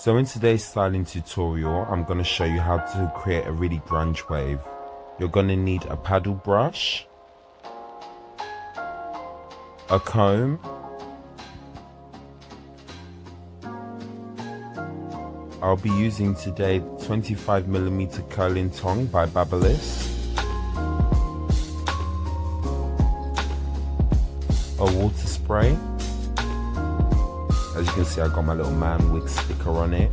So in today's styling tutorial, I'm going to show you how to create a really grunge wave. You're going to need a paddle brush, a comb, I'll be using today 25mm curling tong by Babyliss, a water spray. As you can see, I got my little man Wigs sticker on it.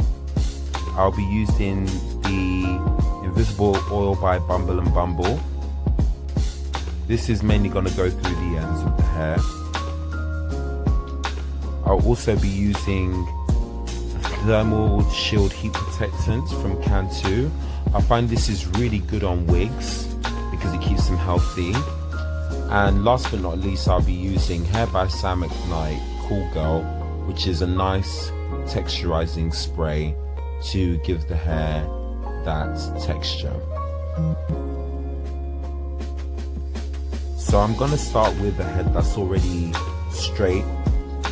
I'll be using the invisible oil by Bumble and Bumble. This is mainly going to go through the ends of the hair. I'll also be using thermal shield heat protectant from Cantu. I find this is really good on wigs because it keeps them healthy. And last but not least, I'll be using Hair by Sam McKnight Cool Girl, which is a nice texturizing spray to give the hair that texture. So I'm going to start with the head that's already straight.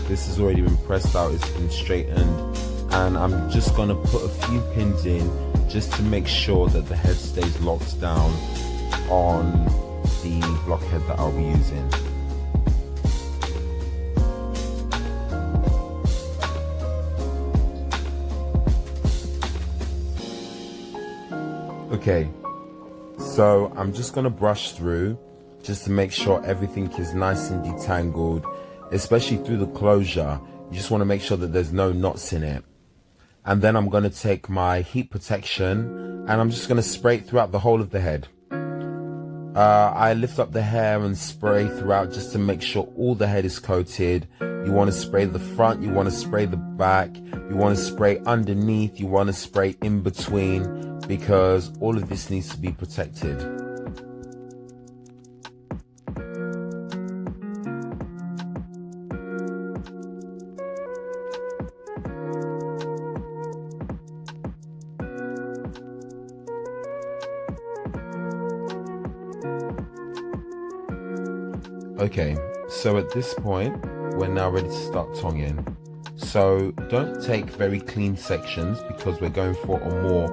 This has already been pressed out, it's been straightened, and I'm just going to put a few pins in just to make sure that the head stays locked down on the blockhead that I'll be using. Okay, so I'm just going to brush through just to make sure everything is nice and detangled, especially through the closure. You just want to make sure that there's no knots in it. And then I'm going to take my heat protection and I'm just going to spray it throughout the whole of the head. I lift up the hair and spray throughout just to make sure all the head is coated. You want to spray the front, you want to spray the back, you want to spray underneath, you want to spray in between, because all of this needs to be protected. Okay, so at this point, we're now ready to start tonging. So don't take very clean sections because we're going for a more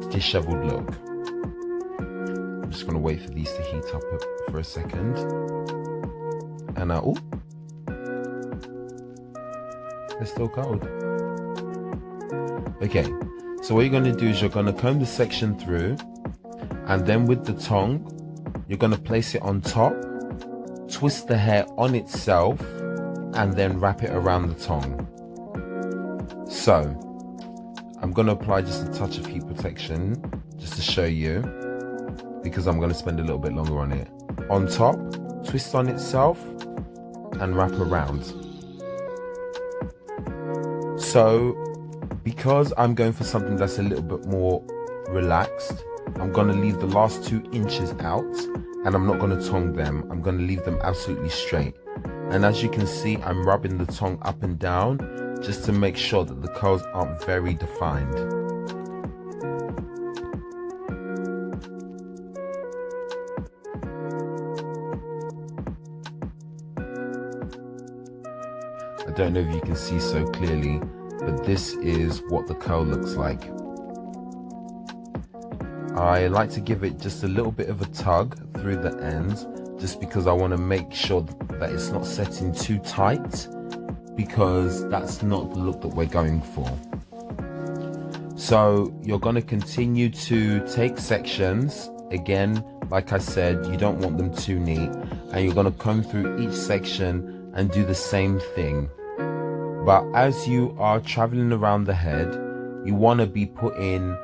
disheveled look. I'm just going to wait for these to heat up for a second. And now, oh, they're still cold. Okay, so what you're going to do is you're going to comb the section through, and then with the tong, you're going to place it on top, twist the hair on itself, and then wrap it around the tong. So I'm going to apply just a touch of heat protection just to show you, because I'm going to spend a little bit longer on it. On top, twist on itself and wrap around. So because I'm going for something that's a little bit more relaxed, I'm going to leave the last 2 inches out, and I'm not going to tong them. I'm going to leave them absolutely straight. And as you can see, I'm rubbing the tong up and down just to make sure that the curls aren't very defined. I don't know if you can see so clearly, but this is what the curl looks like. I like to give it just a little bit of a tug through the ends, just because I want to make sure that it's not setting too tight, because that's not the look that we're going for. So you're going to continue to take sections. Again, like I said, you don't want them too neat, and you're going to comb through each section and do the same thing. But as you are traveling around the head, you want to be putting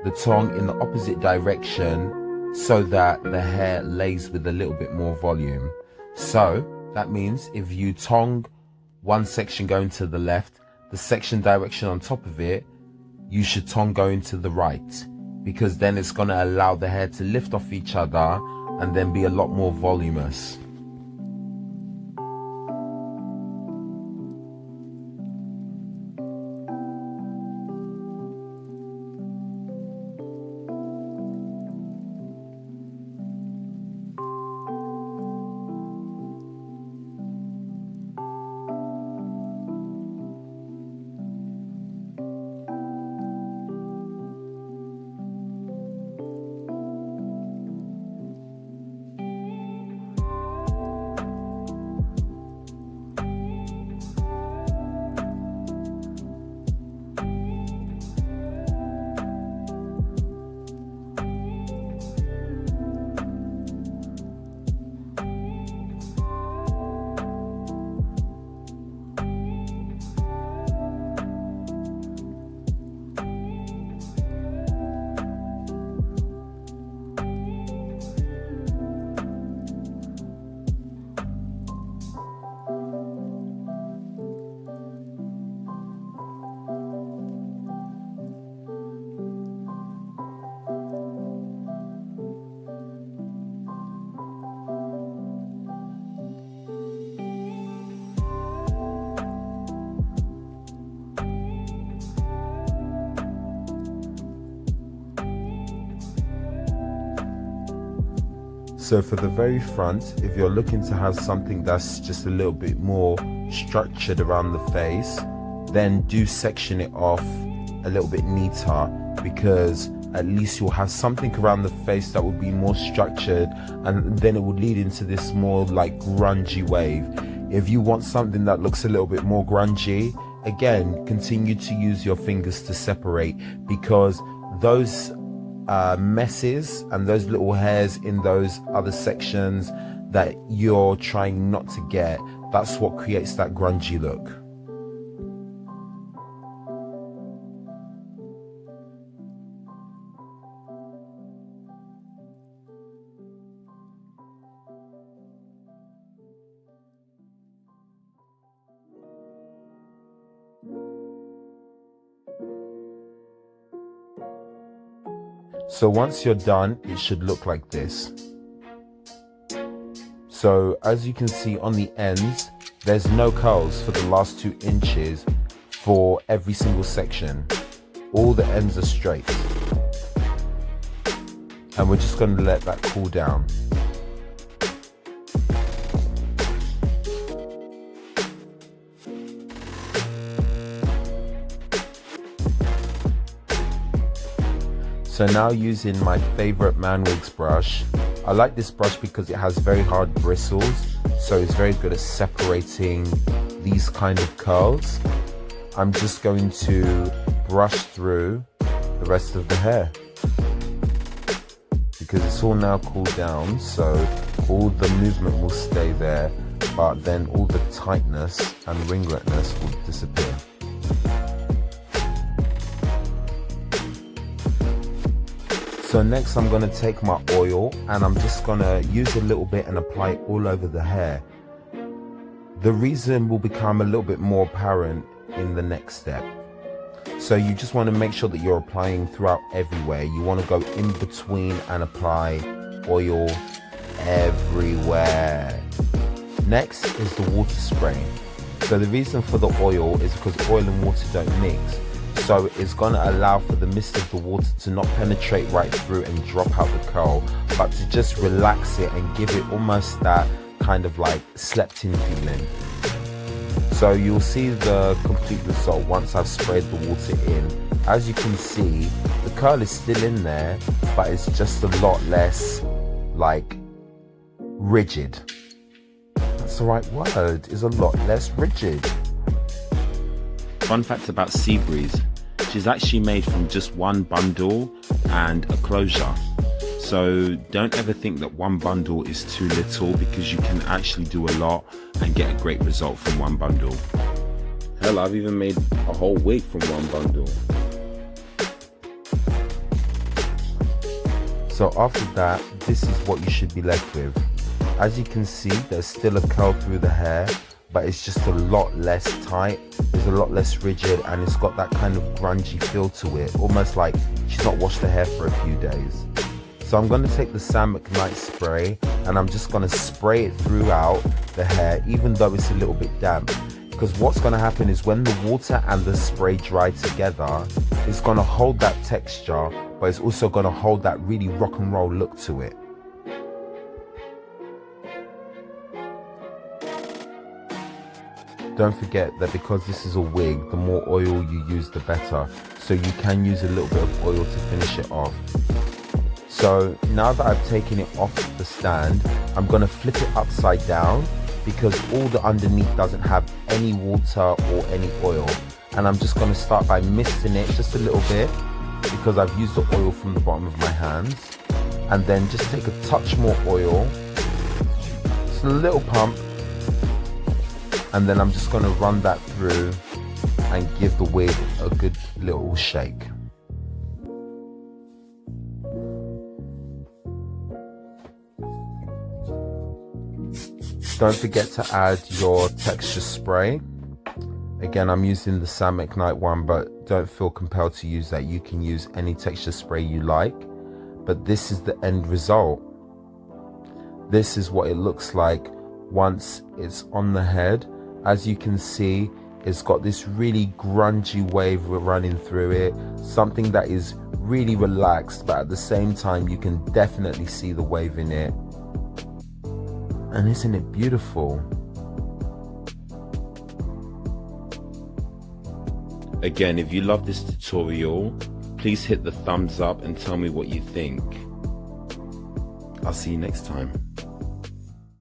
the tong in the opposite direction so that the hair lays with a little bit more volume. So that means if you tong one section going to the left, the section direction on top of it, you should tong going to the right, because then it's going to allow the hair to lift off each other and then be a lot more voluminous. So for the very front, if you're looking to have something that's just a little bit more structured around the face, then do section it off a little bit neater, because at least you'll have something around the face that will be more structured, and then it will lead into this more like grungy wave. If you want something that looks a little bit more grungy, again, continue to use your fingers to separate, because those messes and those little hairs in those other sections that you're trying not to get, that's what creates that grungy look. So once you're done, it should look like this. So as you can see on the ends, there's no curls for the last 2 inches for every single section. All the ends are straight. And we're just going to let that cool down. So now, using my favorite Wigs brush, I like this brush because it has very hard bristles, so it's very good at separating these kind of curls. I'm just going to brush through the rest of the hair, because it's all now cooled down, so all the movement will stay there, but then all the tightness and ringletness will disappear. So next I'm going to take my oil and I'm just going to use a little bit and apply it all over the hair. The reason will become a little bit more apparent in the next step. So you just want to make sure that you're applying throughout everywhere. You want to go in between and apply oil everywhere. Next is the water spray. So the reason for the oil is because oil and water don't mix. So it's going to allow for the mist of the water to not penetrate right through and drop out the curl, but to just relax it and give it almost that kind of like slept in feeling. So you'll see the complete result once I've sprayed the water in. As you can see, the curl is still in there, but it's just a lot less like rigid. That's the right word, is a lot less rigid. Fun fact about Ce-Breez, she's actually made from just one bundle and a closure. So don't ever think that one bundle is too little, because you can actually do a lot and get a great result from one bundle. Hell, I've even made a whole wig from one bundle. So after that, this is what you should be left with. As you can see, there's still a curl through the hair, but it's just a lot less tight, it's a lot less rigid, and it's got that kind of grungy feel to it, almost like she's not washed her hair for a few days. So I'm going to take the Ce-Breez spray and I'm just going to spray it throughout the hair, even though it's a little bit damp, because what's going to happen is when the water and the spray dry together, it's going to hold that texture, but it's also going to hold that really rock and roll look to it. Don't forget that because this is a wig, the more oil you use the better, so you can use a little bit of oil to finish it off. So now that I've taken it off the stand, I'm going to flip it upside down, because all the underneath doesn't have any water or any oil, and I'm just going to start by misting it just a little bit, because I've used the oil from the bottom of my hands, and then just take a touch more oil, just a little pump, and then I'm just going to run that through and give the wig a good little shake. Don't forget to add your texture spray. Again, I'm using the Ce-Breez one, but don't feel compelled to use that. You can use any texture spray you like, but this is the end result. This is what it looks like once it's on the head. As you can see, it's got this really grungy wave running through it, something that is really relaxed, but at the same time you can definitely see the wave in it. And isn't it beautiful? Again, if you love this tutorial, please hit the thumbs up and tell me what you think. I'll see you next time.